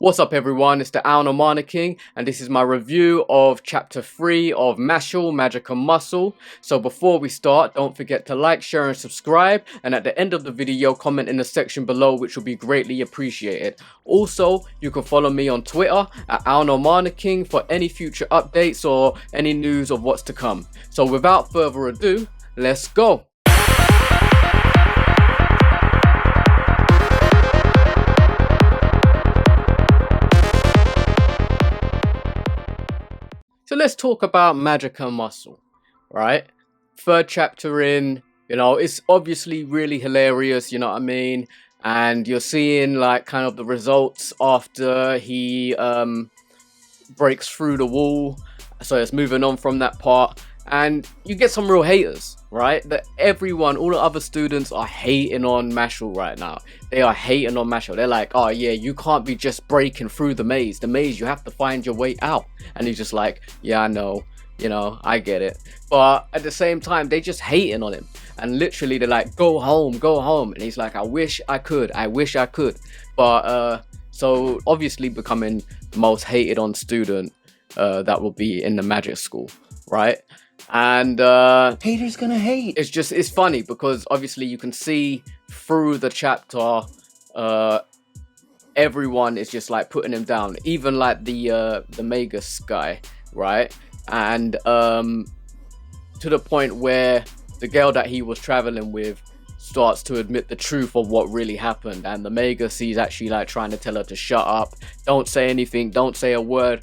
What's up everyone, it's the Mashle King and this is my review of chapter 3 of Mashle Magic and Muscle. So before we start, don't forget to like, share and subscribe, and at the end of the video comment in the section below, which will be greatly appreciated. Also, you can follow me on Twitter at Mashle King for any future updates or any news of what's to come. So without further ado, let's go! So let's talk about Magic and Muscle, right? Third chapter in, it's obviously really hilarious, you know what I mean? And you're seeing like kind of the results after he breaks through the wall. So it's moving on from that part. And you get some real haters, right? That everyone, all the other students are hating on Mashle right now. They are hating on Mashle. They're like, oh yeah, you can't be just breaking through the maze. The maze, you have to find your way out. And he's just like, yeah, I know, I get it. But at the same time, they just hating on him. And literally they're like, go home, go home. And he's like, I wish I could. But so obviously becoming the most hated on student that will be in the magic school, right? And haters gonna hate. It's funny because obviously you can see through the chapter everyone is just like putting him down, even like the Magus guy, right? And to the point where the girl that he was traveling with starts to admit the truth of what really happened, and the Magus, he's actually like trying to tell her to shut up, don't say anything, don't say a word,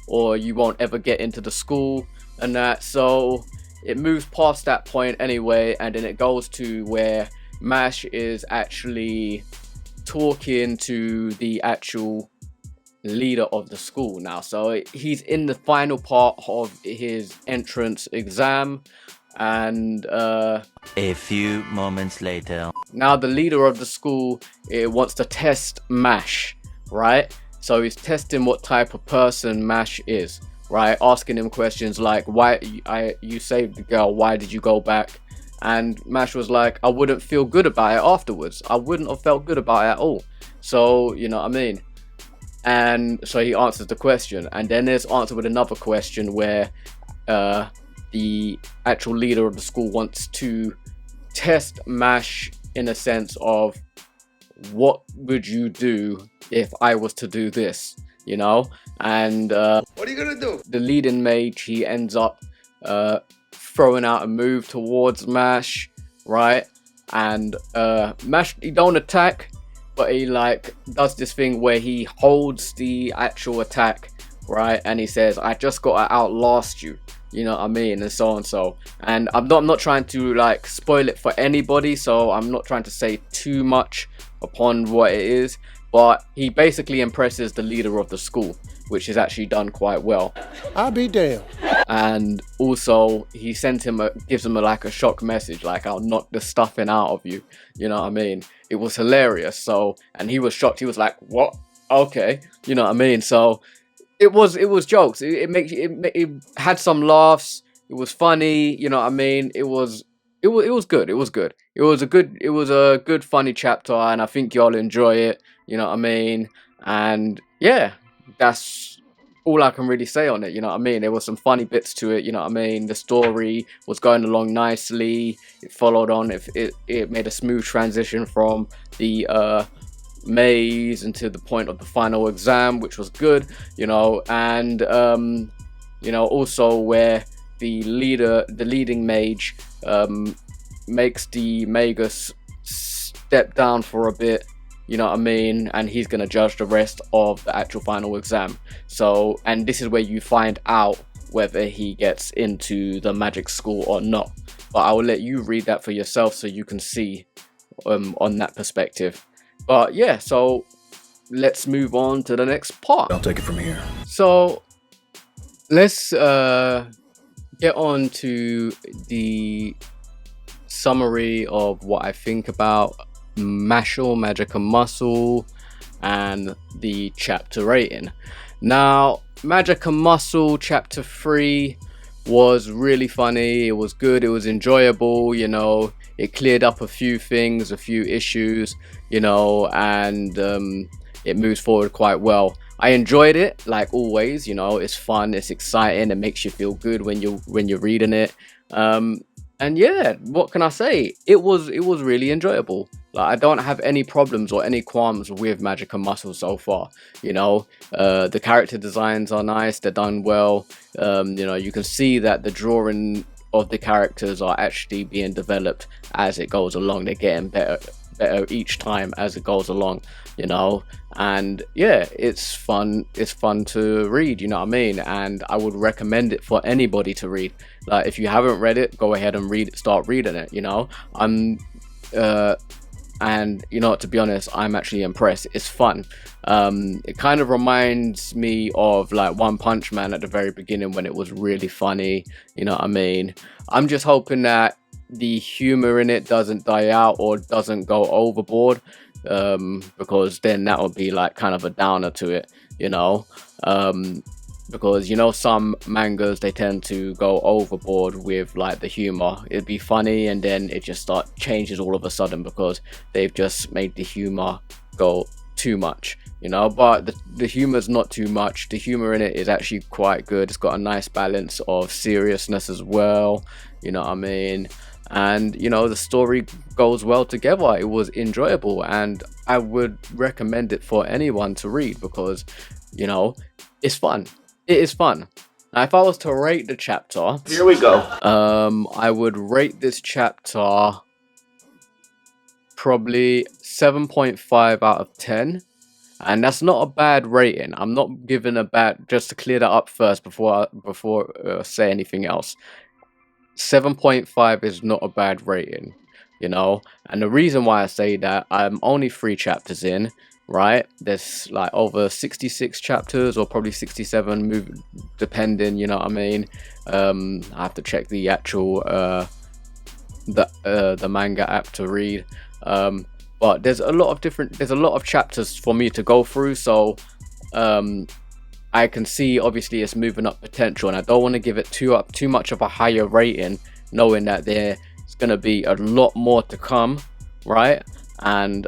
or you won't ever get into the school and that. So it moves past that point anyway, and then it goes to where Mash is actually talking to the actual leader of the school now. So he's in the final part of his entrance exam, and a few moments later, now the leader of the school wants to test Mash, right? So he's testing what type of person Mash is, right? Asking him questions like, why you saved the girl, why did you go back? And Mash was like, I wouldn't feel good about it afterwards. I wouldn't have felt good about it at all. So, you know what I mean? And so he answers the question, and then there's answered with another question where the actual leader of the school wants to test Mash in a sense of, what would you do if I was to do this, And what are you gonna do? The leading mage, he ends up throwing out a move towards Mash, right? And Mash, he don't attack, but he like does this thing where he holds the actual attack, right? And he says, I just gotta outlast you, you know what I mean, and so on. And I'm not trying to like spoil it for anybody, so I'm not trying to say too much upon what it is, but he basically impresses the leader of the school, which is actually done quite well. I'll be damned. And also he gives him like a shock message, like, I'll knock the stuffing out of you, you know what I mean? It was hilarious. So, and he was shocked. He was like, what? Okay, you know what I mean? So it was jokes. It had some laughs. It was funny, you know what I mean? It was good. It was a good funny chapter, and I think y'all enjoy it, you know what I mean? And yeah, that's all I can really say on it, you know what I mean? There was some funny bits to it, you know what I mean? The story was going along nicely. It followed on. It made a smooth transition from the maze into the point of the final exam, which was good, and also where the leading mage makes the Magus step down for a bit, you know what I mean, and he's gonna judge the rest of the actual final exam. So, and this is where you find out whether he gets into the magic school or not, but I will let you read that for yourself so you can see on that perspective. But yeah, so let's move on to the next part. I'll take it from here. So let's get on to the summary of what I think about Mashle Magic and Muscle and the chapter rating. Now, Magic and Muscle chapter 3 was really funny. It was good. It was enjoyable. It cleared up a few things, a few issues, and it moves forward quite well. I enjoyed it, like always. You know, it's fun, it's exciting, it makes you feel good when you're reading it. And yeah, what can I say? It was really enjoyable. Like, I don't have any problems or any qualms with Magic and Muscle so far. You know, the character designs are nice, they're done well. You know, you can see that the drawing of the characters are actually being developed as it goes along. They're getting better each time as it goes along, you know. And yeah, it's fun to read, you know what I mean? And I would recommend it for anybody to read. Like, if you haven't read it, go ahead and start reading it, you know. And you know, to be honest, I'm actually impressed. It's fun. It kind of reminds me of like One Punch Man at the very beginning, when it was really funny, you know what I mean? I'm just hoping that the humor in it doesn't die out or doesn't go overboard, because then that would be like kind of a downer to it, you know. Because, you know, some mangas, they tend to go overboard with like the humor. It'd be funny and then it just changes all of a sudden because they've just made the humor go too much, you know. But the humor's not too much. The humor in it is actually quite good. It's got a nice balance of seriousness as well, you know what I mean? And you know, the story goes well together. It was enjoyable, and I would recommend it for anyone to read because, you know, it's fun. It is fun. Now, if I was to rate the chapter, Here we go. I would rate this chapter probably 7.5 out of 10. And that's not a bad rating. I'm not giving a bad, just to clear that up first before I say anything else. 7.5 is not a bad rating, you know. And the reason why I say that, I'm only 3 chapters in, right? There's like over 66 chapters, or probably 67, depending, you know what I mean. I have to check the actual the manga app to read. But there's a lot of chapters for me to go through, so I can see obviously it's moving up potential, and I don't want to give it too much of a higher rating, knowing that there's gonna be a lot more to come, right? And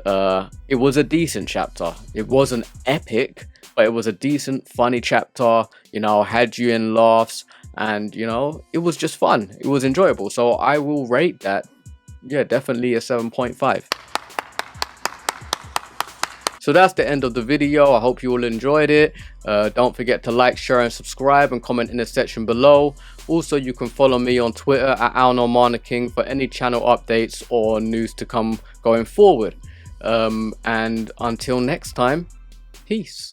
it was a decent chapter. It wasn't epic, but it was a decent, funny chapter, you know. Had you in laughs, and you know, it was just fun. It was enjoyable, so I will rate that, yeah, definitely a 7.5. So that's the end of the video. I hope you all enjoyed it. Don't forget to like, share, and subscribe, and comment in the section below. Also, you can follow me on Twitter at @AlNormanaKing for any channel updates or news to come going forward. And until next time, peace.